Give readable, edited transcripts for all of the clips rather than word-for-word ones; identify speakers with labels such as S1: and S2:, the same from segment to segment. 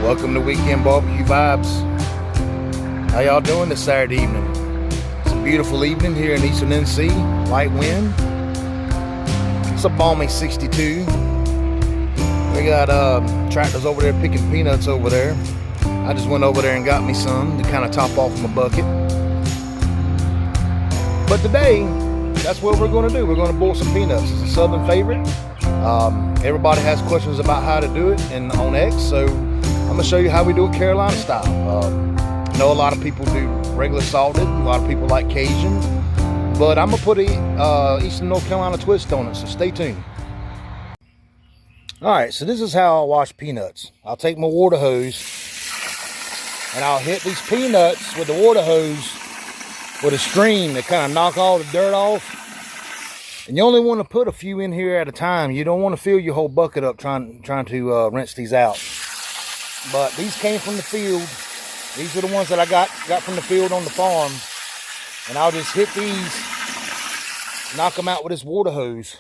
S1: Welcome to Weekend Barbecue Vibes. How y'all doing this Saturday evening? It's a beautiful evening here in Eastern NC. Light wind. It's a balmy 62. We got tractors over there picking peanuts over there. I just went over there and got me some to kind of top off my bucket. But today, that's what we're going to do. We're going to boil some peanuts. It's a southern favorite. Everybody has questions about how to do it on X, so I'm going to show you how we do it Carolina style. I know a lot of people do regular salted. A lot of people like Cajun. But I'm going to put a Eastern North Carolina twist on it, so stay tuned. Alright, so this is how I wash peanuts. I'll take my water hose and I'll hit these peanuts with the water hose with a stream to kind of knock all the dirt off. And you only want to put a few in here at a time. You don't want to fill your whole bucket up trying to rinse these out. But these came from the field. These are the ones that I got from the field on the farm. And I'll just hit these, knock them out with this water hose.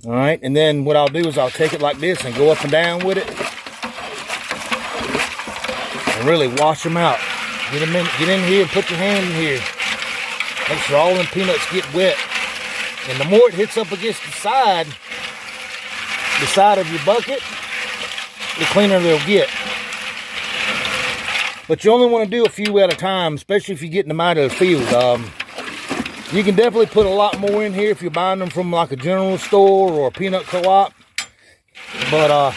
S1: All right, and then what I'll do is I'll take it like this and go up and down with it. And really wash them out. Get in here and put your hand in here. Make sure all them peanuts get wet. And the more it hits up against the side of your bucket, the cleaner they'll get. But you only want to do a few at a time, especially if you're getting them out of the field. You can definitely put a lot more in here if you're buying them from like a general store or a peanut co-op. But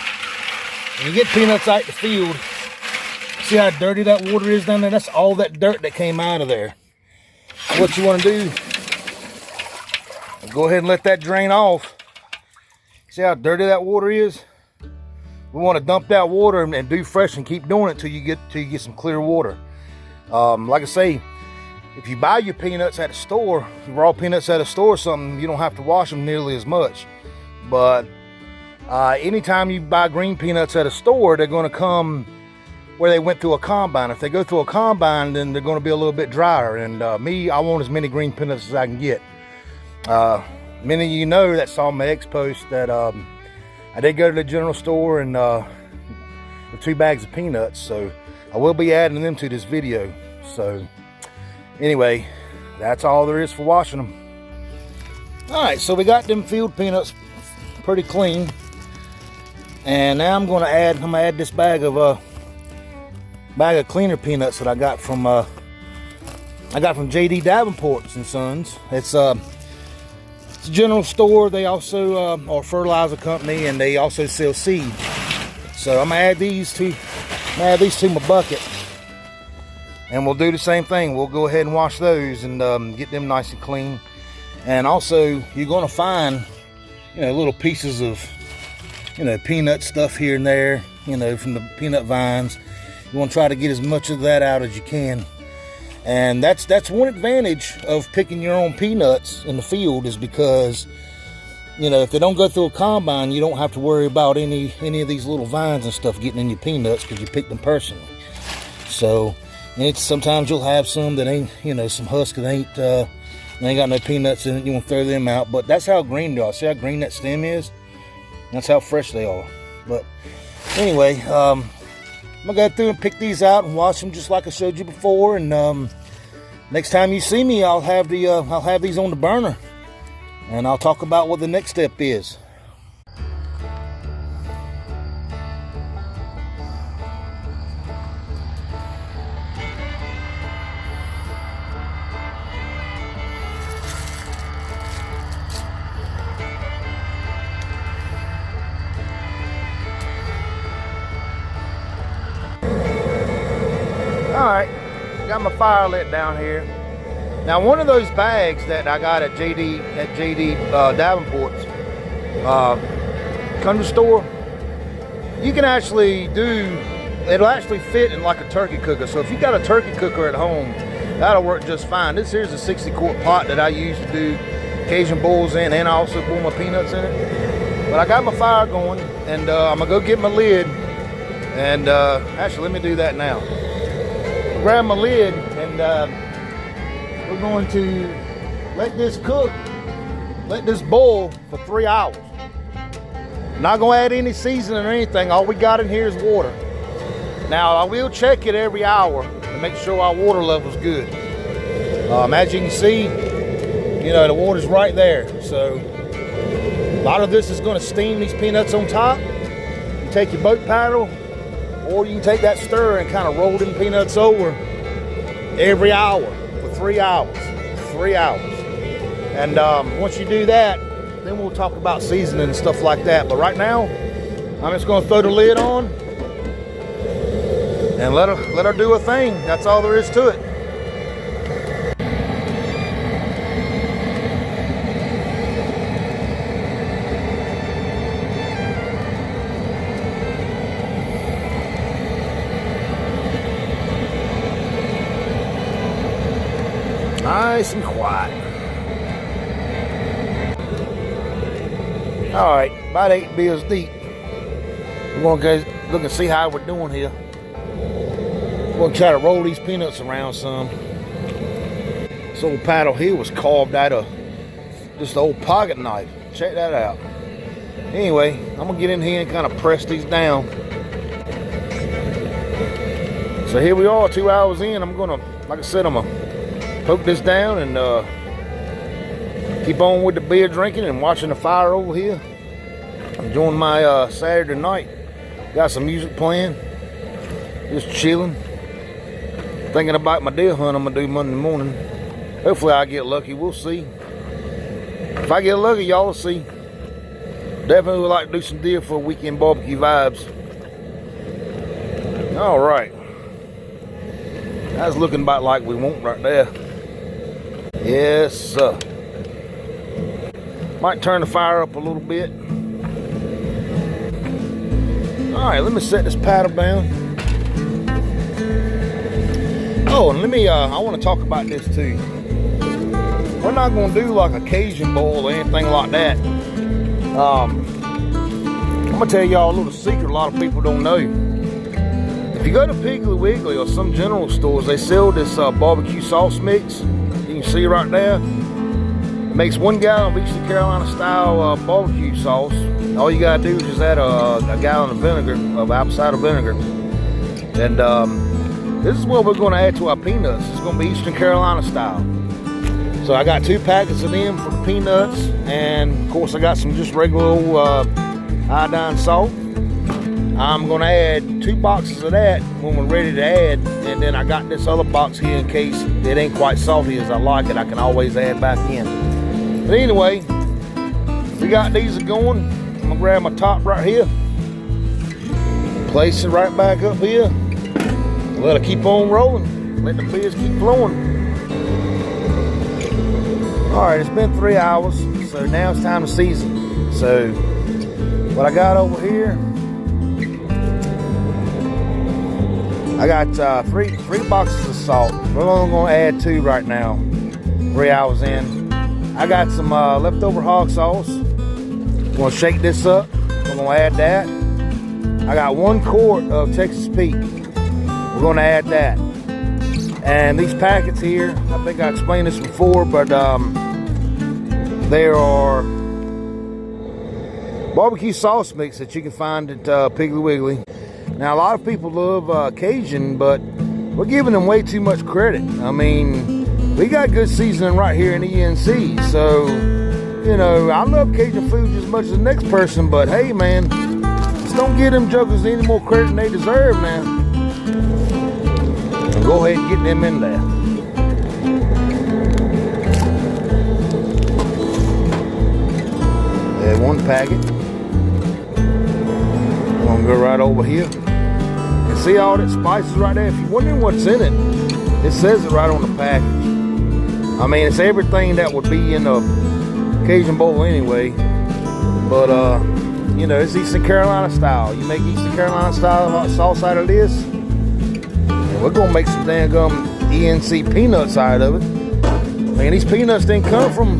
S1: when you get peanuts out the field, see how dirty that water is down there? That's all that dirt that came out of there. So what you want to do, go ahead and let that drain off. See how dirty that water is? We want to dump that water and do fresh and keep doing it till you get some clear water. Like I say, if you buy your peanuts at a store, raw peanuts at a store or something, you don't have to wash them nearly as much. But anytime you buy green peanuts at a store, they're going to come where they went through a combine. If they go through a combine, then they're going to be a little bit drier. And I want as many green peanuts as I can get. Many of you know that saw my X post that I did go to the general store and with 2 bags of peanuts, so I will be adding them to this video. So anyway, that's all there is for washing them. Alright, so we got them field peanuts pretty clean, and now I'm gonna add this bag of cleaner peanuts that I got from JD Davenport and Sons. It's a general store. They also are a fertilizer company, and they also sell seed. So I'm gonna add these to my bucket, and we'll do the same thing. We'll go ahead and wash those and get them nice and clean. And also, you're gonna find, little pieces of, peanut stuff here and there, from the peanut vines. You want to try to get as much of that out as you can. And that's one advantage of picking your own peanuts in the field, is because, if they don't go through a combine, you don't have to worry about any of these little vines and stuff getting in your peanuts, because you picked them personally. So sometimes you'll have some that ain't, some husk that ain't got no peanuts in it. You want to throw them out. But that's how green they are. See how green that stem is? That's how fresh they are. But anyway, I'm gonna go through and pick these out and wash them just like I showed you before. And next time you see me, I'll have these on the burner, and I'll talk about what the next step is. Alright, got my fire lit down here. Now, one of those bags that I got at JD Davenport's country store, you can actually it'll actually fit in like a turkey cooker. So if you got a turkey cooker at home, that'll work just fine. This here's a 60-quart pot that I use to do Cajun bowls in, and I also boil my peanuts in it. But I got my fire going, and I'm gonna go get my lid. And actually, let me do that now. Grab my lid, and we're going to let this cook, let this boil for 3 hours. Not gonna add any seasoning or anything. All we got in here is water. Now I will check it every hour to make sure our water level's good. As you can see, you know, the water's right there. So a lot of this is going to steam these peanuts on top. You take your boat paddle, or you can take that stirrer and kind of roll them peanuts over every hour for 3 hours. 3 hours. And once you do that, then we'll talk about seasoning and stuff like that. But right now, I'm just going to throw the lid on and let her do her thing. That's all there is to it. Nice and quiet. All right, about 8 bills deep. We're gonna go look and see how we're doing here. We're gonna try to roll these peanuts around some. This old paddle here was carved out of just an old pocket knife. Check that out. Anyway, I'm gonna get in here and kind of press these down. So here we are, 2 hours in. I'm gonna, like I said, I'm gonna poke this down and keep on with the beer drinking and watching the fire over here. I'm enjoying my Saturday night. Got some music playing. Just chilling. Thinking about my deer hunt I'm gonna do Monday morning. Hopefully I get lucky. We'll see. If I get lucky, y'all will see. Definitely would like to do some deer for weekend barbecue vibes. All right. That's looking about like we want right there. Yes, sir. Might turn the fire up a little bit. All right, let me set this paddle down. Oh, and let me, I want to talk about this too. We're not going to do like a Cajun boil or anything like that. I'm going to tell y'all a little secret a lot of people don't know. If you go to Piggly Wiggly or some general stores, they sell this barbecue sauce mix. You can see right there. It makes 1 gallon of Eastern Carolina style barbecue sauce. All you gotta do is just add a gallon of vinegar, of apple cider vinegar. And this is what we're gonna add to our peanuts. It's gonna be Eastern Carolina style. So I got 2 packets of them for the peanuts, and of course I got some just regular old iodine salt. I'm gonna add 2 boxes of that when we're ready to add, and then I got this other box here in case it ain't quite salty as I like it. I can always add back in. But anyway, we got these going. I'm gonna grab my top right here, place it right back up here, let it keep on rolling, let the beers keep flowing. All right, it's been 3 hours, so now it's time to season. So what I got over here, I got three boxes of salt. We're only gonna add 2 right now, 3 hours in. I got some leftover hog sauce. I'm gonna shake this up. I'm gonna add that. I got 1 quart of Texas Pete. We're gonna add that. And these packets here, I think I explained this before, but there are barbecue sauce mix that you can find at Piggly Wiggly. Now, a lot of people love Cajun, but we're giving them way too much credit. I mean, we got good seasoning right here in ENC. So, you know, I love Cajun food just as much as the next person, but hey, man, just don't give them jokers any more credit than they deserve now. So go ahead and get them in there. There's 1 packet. I'm gonna go right over here. And see all that spices right there? If you're wondering what's in it, it says it right on the package. I mean, it's everything that would be in a Cajun bowl anyway. But, you know, it's Eastern Carolina style. You make Eastern Carolina style hot sauce out of this, and we're gonna make some dang ENC peanuts out of it. Man, these peanuts didn't come from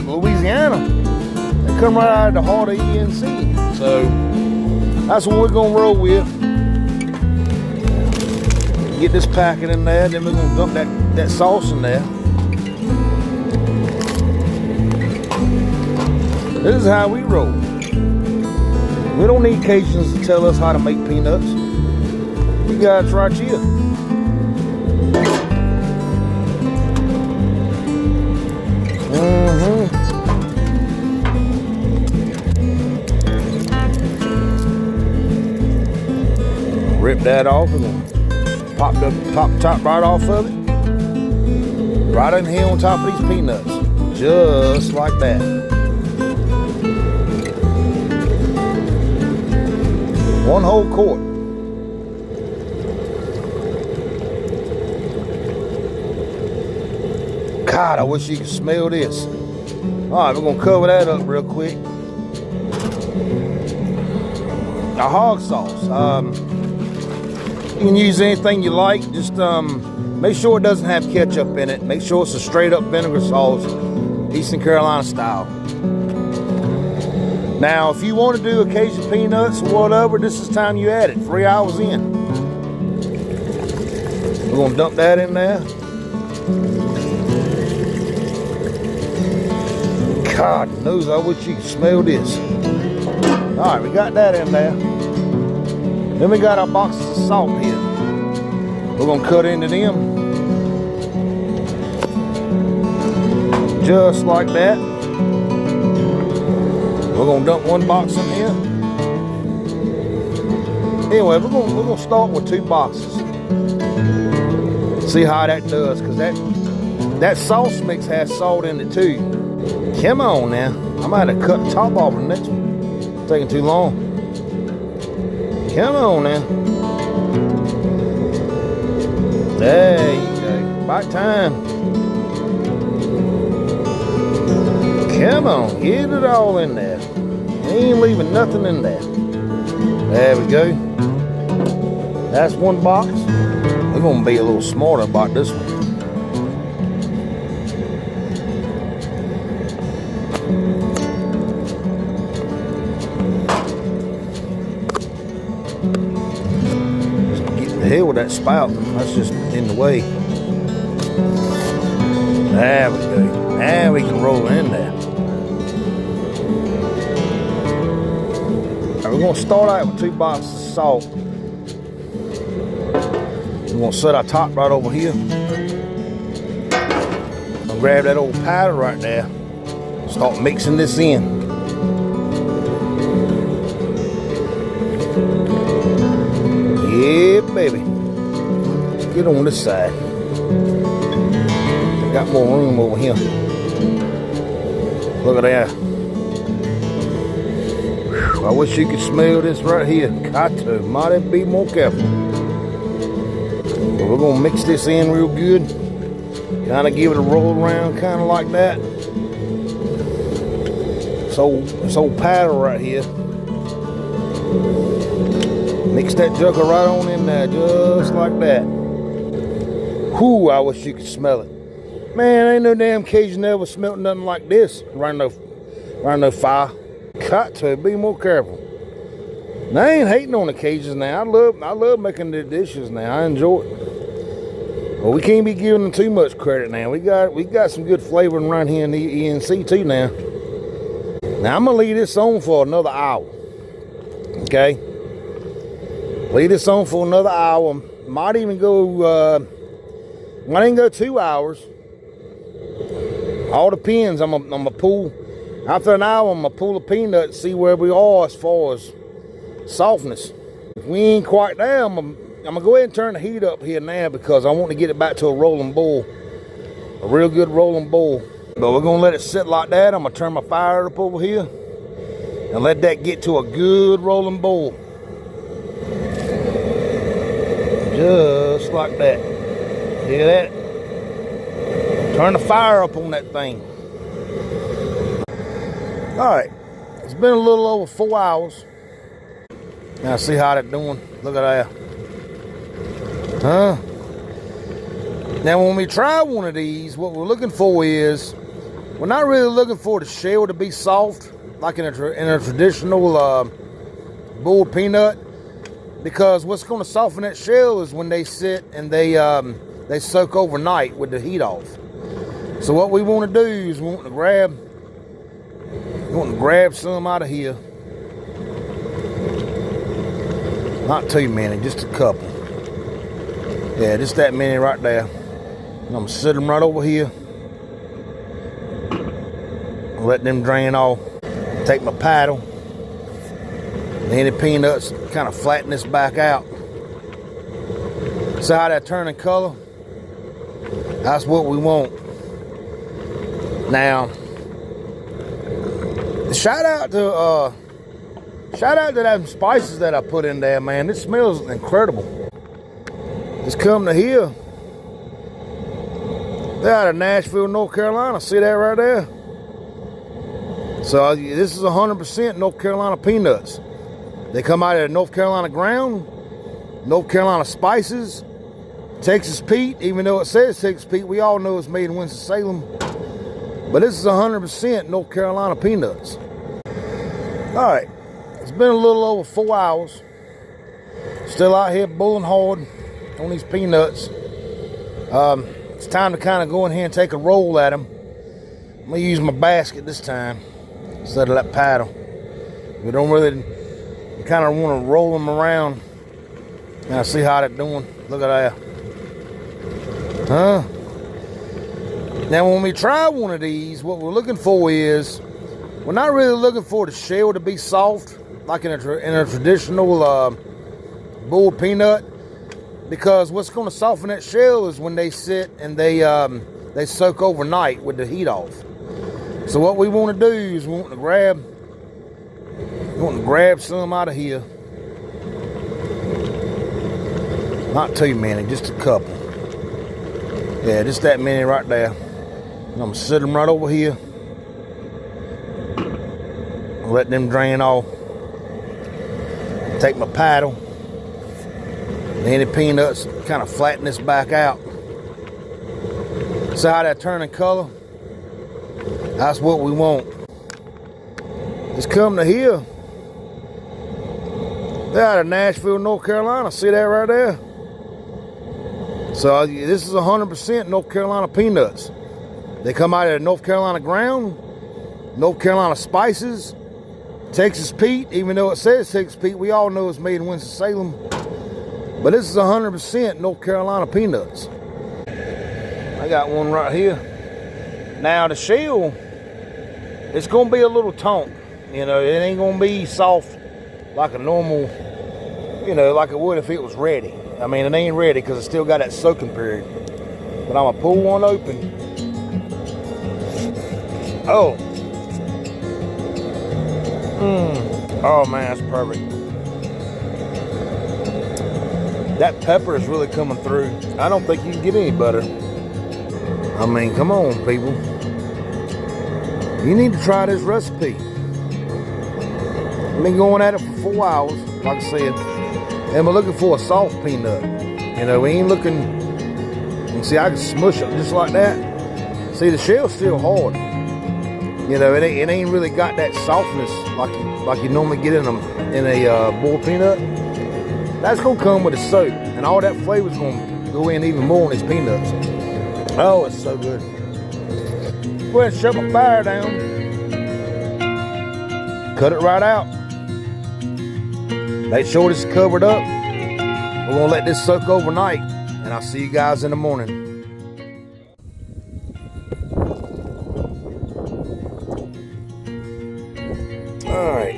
S1: Louisiana. They come right out of the heart of ENC. So that's what we're gonna roll with. Get this packet in there, then we're gonna dump that sauce in there. This is how we roll. We don't need Cajuns to tell us how to make peanuts. You guys right here. Rip that off and then pop the top right off of it. Right in here on top of these peanuts. Just like that. One whole quart. God, I wish you could smell this. All right, we're gonna cover that up real quick. Now, hog sauce. You can use anything you like. Just make sure it doesn't have ketchup in it. Make sure it's a straight up vinegar sauce, Eastern Carolina style. Now, if you want to do a Cajun peanuts or whatever, this is time you add it. 3 hours in. We're gonna dump that in there. God knows, I wish you could smell this. All right, we got that in there. Then we got our boxes of salt here. We're gonna cut into them. Just like that. We're gonna dump one box in here. Anyway, we're gonna start with 2 boxes. See how that does, because that sauce mix has salt in it too. Come on now. I might have to cut the top off the next one. It's taking too long. Come on now. There you go. About time. Come on. Get it all in there. Ain't leaving nothing in there. There we go. That's one box. We're going to be a little smarter about this one. Hell with that spout, that's just in the way. There we go. Now we can roll in there. Right, we're going to start out with 2 boxes of salt. We're going to set our top right over here. I'll grab that old powder right there. Start mixing this in. Yeah, baby. Let's get on this side. Got more room over here. Look at that. Whew, I wish you could smell this right here. Got to. Might be more careful. But we're gonna mix this in real good. Kind of give it a roll around, kind of like that. So this old powder right here. Mix that joker right on in there, just like that. Whew, I wish you could smell it. Man, ain't no damn Cajun ever smelt nothing like this around no fire. Got to be more careful. Now, I ain't hating on the Cajuns now. I love making the dishes now. I enjoy it. But we can't be giving them too much credit now. We got some good flavoring right here in the ENC too now. Now I'm gonna leave this on for another hour. Okay. Leave this on for another hour. Might even go 2 hours. All depends. I'm gonna pull after an hour. I'm gonna pull the peanut, see where we are as far as softness. If we ain't quite there, I'm gonna go ahead and turn the heat up here now because I want to get it back to a rolling boil, a real good rolling boil. But we're gonna let it sit like that. I'm gonna turn my fire up over here and let that get to a good rolling boil. Just like that. Hear that? Turn the fire up on that thing. All right, it's been a little over 4 hours. Now see how that's doing. Look at that. Huh? Now when we try one of these, what we're looking for is, we're not really looking for the shell to be soft, like in a traditional boiled peanut, because what's going to soften that shell is when they sit and they soak overnight with the heat off. So what we want to do is we want to grab some out of here. Not too many, just a couple. Yeah, just that many right there. And I'm gonna sit them right over here. Let them drain off. Take my paddle. Any peanuts, kind of flatten this back out. See how that turning color? That's what we want. Now, shout out to them spices that I put in there, man. It smells incredible. Just come to here. They're out of Nashville, North Carolina. See that right there? So this is 100% North Carolina peanuts. They come out of the North Carolina ground, North Carolina spices, Texas Pete. Even though it says Texas Pete, we all know it's made in Winston-Salem. But this is 100% North Carolina peanuts. All right, it's been a little over 4 hours. Still out here bulling hard on these peanuts. It's time to kind of go in here and take a roll at them. I'm gonna use my basket this time instead of that paddle. We don't really kind of want to roll them around. Now see how they're doing. Look at that. Huh? Now when we try one of these, what we're looking for is, we're not really looking for the shell to be soft like in a traditional bull peanut, because what's going to soften that shell is when they sit and they soak overnight with the heat off. So what we want to do is we want to grab some out of here. Not too many, just a couple. Yeah, just that many right there. And I'm gonna sit them right over here. Let them drain off. Take my paddle. Any peanuts, kind of flatten this back out. See how that turning color? That's what we want. Just come to here. They're out of Nashville, North Carolina. See that right there? So this is 100% North Carolina peanuts. They come out of the North Carolina ground, North Carolina spices, Texas Pete. Even though it says Texas Pete, we all know it's made in Winston-Salem. But this is 100% North Carolina peanuts. I got one right here. Now the shell, it's gonna be a little taut. You know, it ain't gonna be soft like a normal, you know, like it would if it was ready. I mean, it ain't ready because it still got that soaking period. But I'm gonna pull one open. Oh. Oh man, that's perfect. That pepper is really coming through. I don't think you can get any better. I mean, come on, people. You need to try this recipe. I've been going at it for 4 hours, like I said. And we're looking for a soft peanut. You know, we ain't looking, you see, I can smush it just like that. See, the shell's still hard. You know, it ain't really got that softness like you normally get in a boiled peanut. That's gonna come with the soak, and all that flavor's gonna go in even more on these peanuts. Oh, it's so good. Go ahead and shut my fire down. Cut it right out. Make sure it's covered up. We're gonna let this soak overnight, and I'll see you guys in the morning. All right.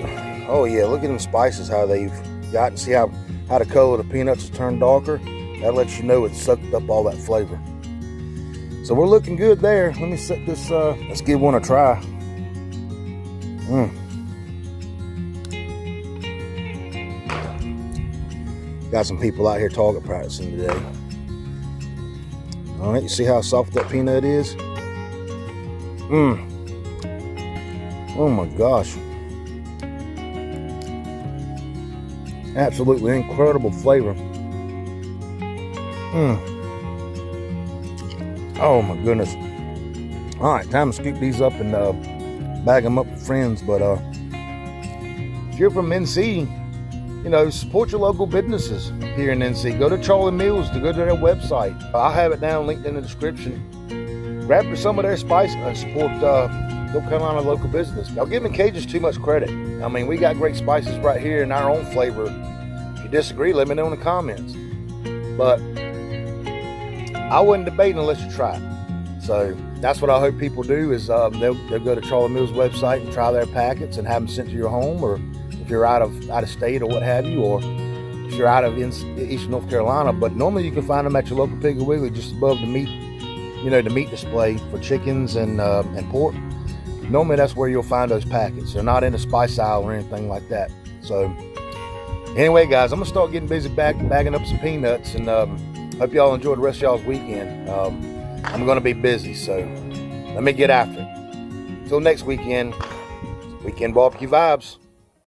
S1: Oh yeah, look at them spices, how they've gotten. See how the color of the peanuts has turned darker? That lets you know it's sucked up all that flavor. So we're looking good there. Let me set this, let's give one a try. Got some people out here target practicing today. All right, you see how soft that peanut is? Oh my gosh. Absolutely incredible flavor. Oh my goodness. All right, time to scoop these up and bag them up with friends. But if you're from NC, you know, support your local businesses here in NC. Go to Charlie Mills to go to their website. I'll have it down linked in the description. Grab some of their spice and support North Carolina local business. Y'all giving Cajuns too much credit. I mean, we got great spices right here in our own flavor If you disagree, let me know in the comments. But I wouldn't debate unless you try it. So that's what I hope people do is they'll go to Charlie Mills' website and try their packets and have them sent to your home, or if you're out of state or what have you, or if you're out of Eastern North Carolina. But normally you can find them at your local Piggly Wiggly, just above the meat, the meat display for chickens and pork. Normally that's where you'll find those packets. They're not in the spice aisle or anything like that. So anyway, guys, I'm gonna start getting busy bagging up some peanuts, and hope y'all enjoy the rest of y'all's weekend. I'm gonna be busy, so let me get after it. Until next weekend, weekend barbecue vibes.